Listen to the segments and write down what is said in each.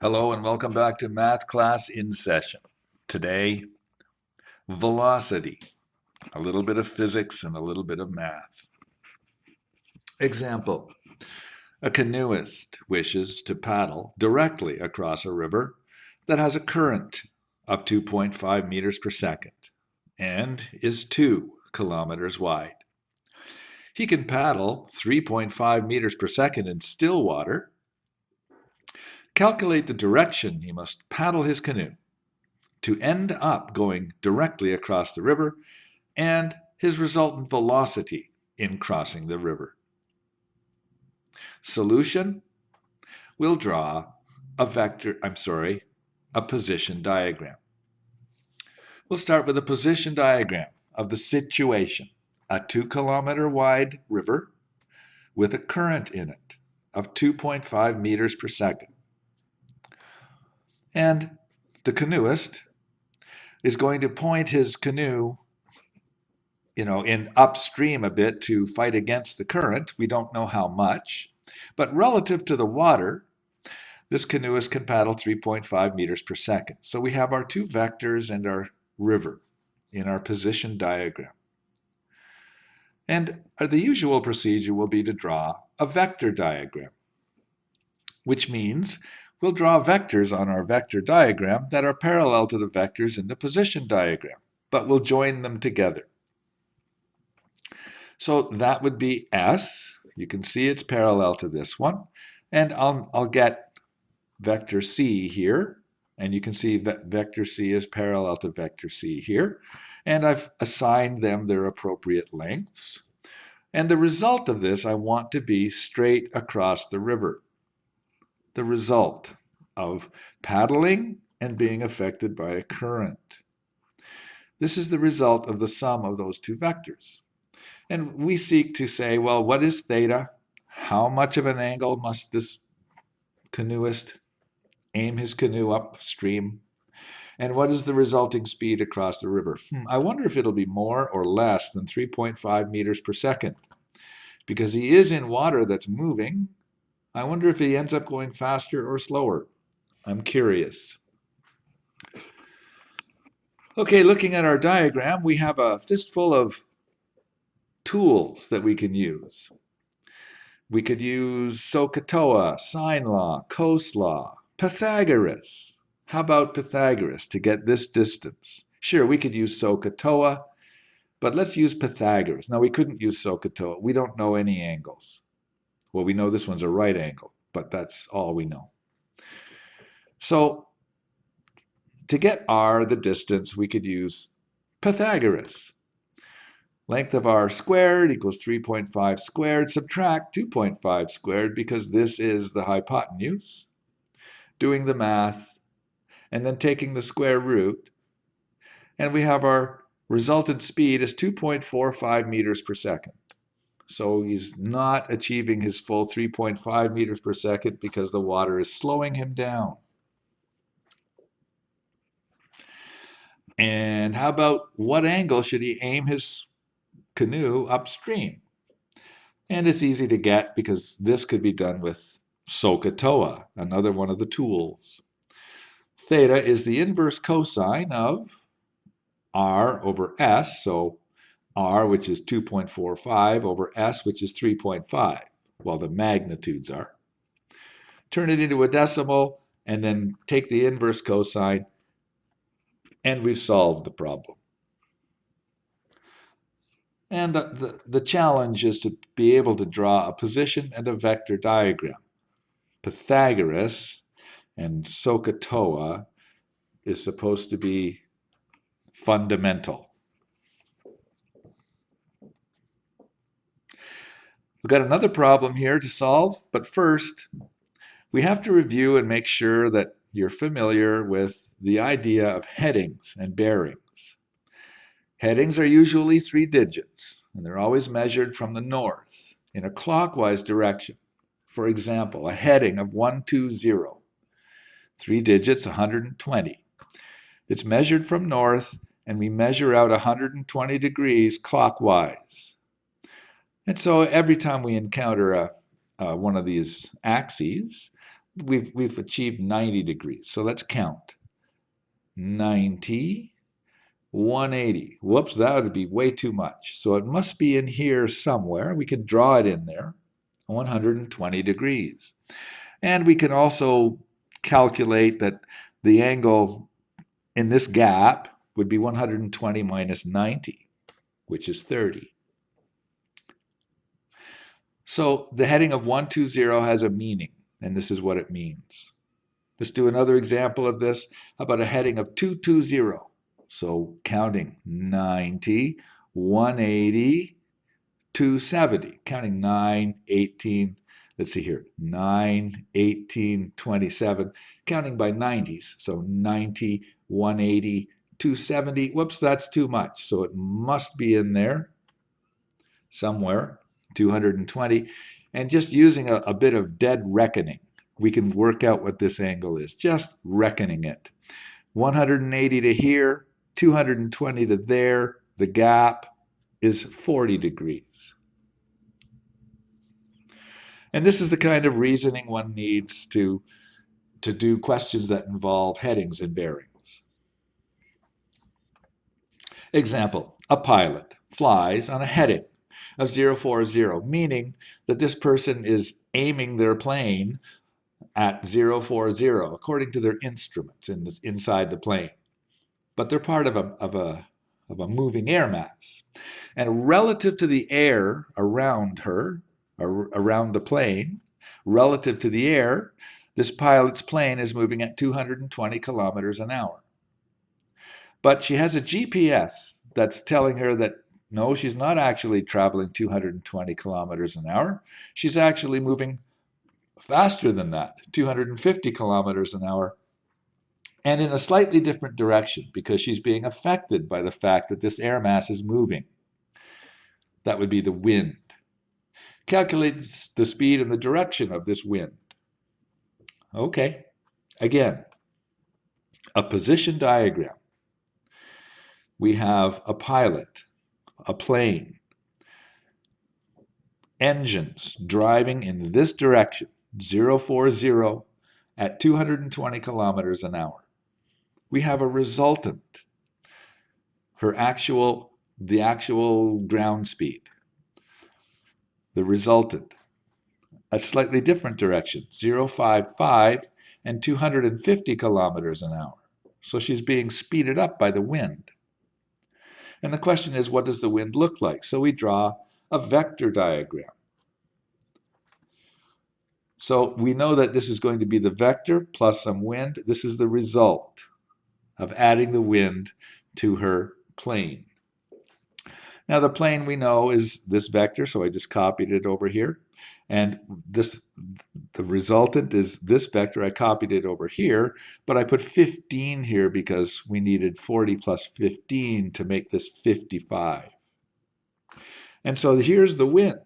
Hello and welcome back to Math Class in Session. Today, velocity, a little bit of physics and a little bit of math. Example, a canoeist wishes to paddle directly across a river that has a current of 2.5 meters per second and is 2 kilometers wide. He can paddle 3.5 meters per second in still water. Calculate the direction he must paddle his canoe to end up going directly across the river and his resultant velocity in crossing the river. Solution, we'll draw a position diagram. We'll start with a position diagram of the situation, a 2-kilometer wide river with a current in it of 2.5 meters per second. And the canoeist is going to point his canoe in upstream a bit to fight against the current. We don't know how much, but relative to the water, this canoeist can paddle 3.5 meters per second. So we have our two vectors and our river in our position diagram. And the usual procedure will be to draw a vector diagram, which means we'll draw vectors on our vector diagram that are parallel to the vectors in the position diagram, but we'll join them together. So that would be S. You can see it's parallel to this one. And I'll get vector C here. And you can see that vector C is parallel to vector C here. And I've assigned them their appropriate lengths. And the result of this I want to be straight across the river. The result of paddling and being affected by a current. This is the result of the sum of those two vectors. And we seek to say, well, what is theta? How much of an angle must this canoeist aim his canoe upstream? And what is the resulting speed across the river? I wonder if it'll be more or less than 3.5 meters per second. Because he is in water that's moving, I wonder if he ends up going faster or slower. I'm curious. Okay, looking at our diagram, we have a fistful of tools that we can use. We could use SOHCAHTOA, sine law, cos law, Pythagoras. How about Pythagoras to get this distance? Sure, we could use SOHCAHTOA, but let's use Pythagoras. Now, we couldn't use SOHCAHTOA. We don't know any angles. Well, we know this one's a right angle, but that's all we know. So to get r, the distance, we could use Pythagoras. Length of r squared equals 3.5 squared. Subtract 2.5 squared because this is the hypotenuse. Doing the math and then taking the square root. And we have our resultant speed is 2.45 meters per second. So he's not achieving his full 3.5 meters per second because the water is slowing him down. And how about what angle should he aim his canoe upstream? And it's easy to get because this could be done with SOHCAHTOA, another one of the tools. Theta is the inverse cosine of r over s, so r, which is 2.45, over s, which is 3.5, well, the magnitudes are. Turn it into a decimal, and then take the inverse cosine, and we've solved the problem. And the challenge is to be able to draw a position and a vector diagram. Pythagoras and SOHCAHTOA is supposed to be fundamental. We've got another problem here to solve, but first, we have to review and make sure that you're familiar with the idea of headings and bearings. Headings are usually 3 digits, and they're always measured from the north in a clockwise direction. For example, a heading of 120, 3 digits, 120. It's measured from north, and we measure out 120 degrees clockwise. And so every time we encounter one of these axes, we've achieved 90 degrees. So let's count. 90, 180. Whoops, that would be way too much. So it must be in here somewhere. We can draw it in there. 120 degrees. And we can also calculate that the angle in this gap would be 120 minus 90, which is 30. So the heading of 120 has a meaning, and this is what it means. Let's do another example of this. How about a heading of 220? So counting 90, 180, 270. Counting 9, 18, let's see here, 9, 18, 27. Counting by 90s. So 90, 180, 270. Whoops, that's too much. So it must be in there somewhere, 220. And just using a bit of dead reckoning, we can work out what this angle is, just reckoning it. 180 to here, 220 to there, the gap is 40 degrees. And this is the kind of reasoning one needs to do questions that involve headings and bearings. Example, a pilot flies on a heading of 040, meaning that this person is aiming their plane at 040 according to their instruments inside the plane. But they're part of a moving air mass. And relative to the air around her, around the plane, relative to the air, this pilot's plane is moving at 220 kilometers an hour. But she has a GPS that's telling her that no, she's not actually traveling 220 kilometers an hour. She's actually moving faster than that, 250 kilometers an hour, and in a slightly different direction because she's being affected by the fact that this air mass is moving. That would be the wind. Calculate the speed and the direction of this wind. Okay, again, a position diagram. We have a pilot, a plane, engines driving in this direction, 040 at 220 kilometers an hour. We have a resultant, the actual ground speed. The resultant, a slightly different direction, 055 and 250 kilometers an hour. So she's being speeded up by the wind. And the question is, what does the wind look like? So we draw a vector diagram. So we know that this is going to be the vector plus some wind. This is the result of adding the wind to her plane. Now the plane we know is this vector, so I just copied it over here. And the resultant is this vector. I copied it over here, but I put 15 here because we needed 40 plus 15 to make this 55. And so here's the wind.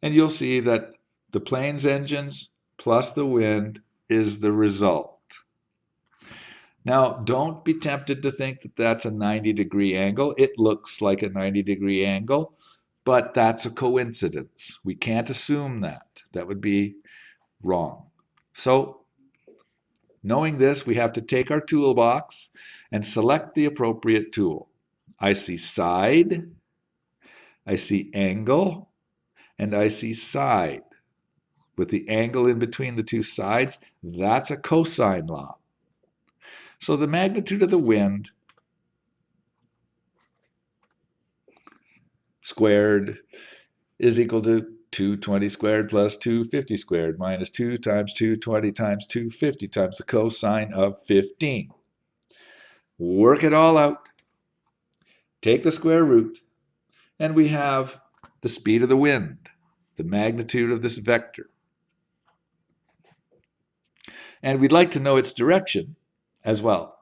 And you'll see that the plane's engines plus the wind is the result. Now, don't be tempted to think that that's a 90-degree angle. It looks like a 90-degree angle, but that's a coincidence. We can't assume that. That would be wrong. So, knowing this, we have to take our toolbox and select the appropriate tool. I see side, I see angle, and I see side. With the angle in between the two sides, that's a cosine law. So the magnitude of the wind squared is equal to 220 squared plus 250 squared minus 2 times 220 times 250 times the cosine of 15. Work it all out. Take the square root, and we have the speed of the wind, the magnitude of this vector. And we'd like to know its direction as well.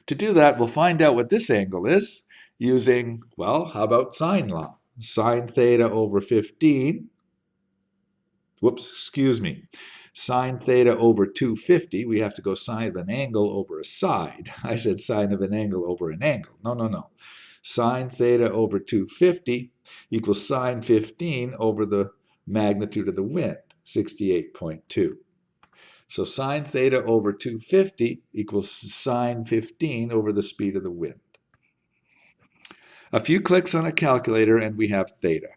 To do that, we'll find out what this angle is using, well, how about sine law? Sine theta over 15. Whoops, excuse me. Sine theta over 250. We have to go sine of an angle over a side. I said sine of an angle over an angle. No. Sine theta over 250 equals sine 15 over the magnitude of the wind. 68.2. So sine theta over 250 equals sine 15 over the speed of the wind. A few clicks on a calculator and we have theta.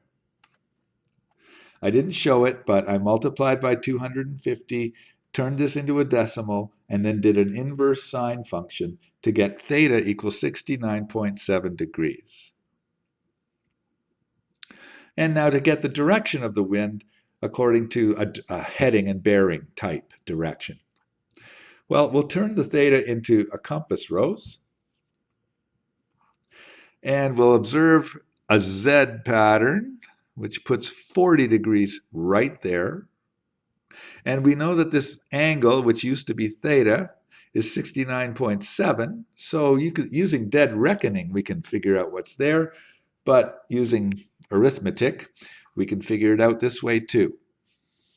I didn't show it, but I multiplied by 250, turned this into a decimal, and then did an inverse sine function to get theta equals 69.7 degrees. And now to get the direction of the wind according to a heading and bearing type direction. Well, we'll turn the theta into a compass rose, and we'll observe a Z pattern, which puts 40 degrees right there. And we know that this angle, which used to be theta, is 69.7. So using dead reckoning, we can figure out what's there. But using arithmetic, we can figure it out this way too.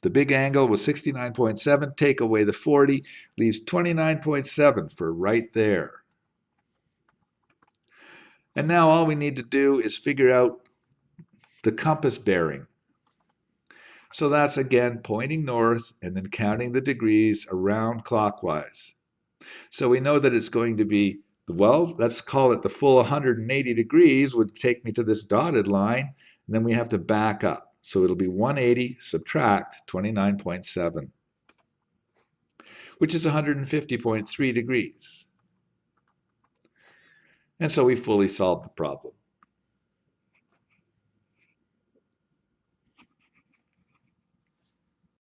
The big angle was 69.7. Take away the 40, leaves 29.7 for right there. And now all we need to do is figure out the compass bearing. So that's again pointing north and then counting the degrees around clockwise. So we know that it's going to be, well, let's call it the full 180 degrees would take me to this dotted line, and then we have to back up. So it'll be 180 subtract 29.7, which is 150.3 degrees. And so we fully solved the problem.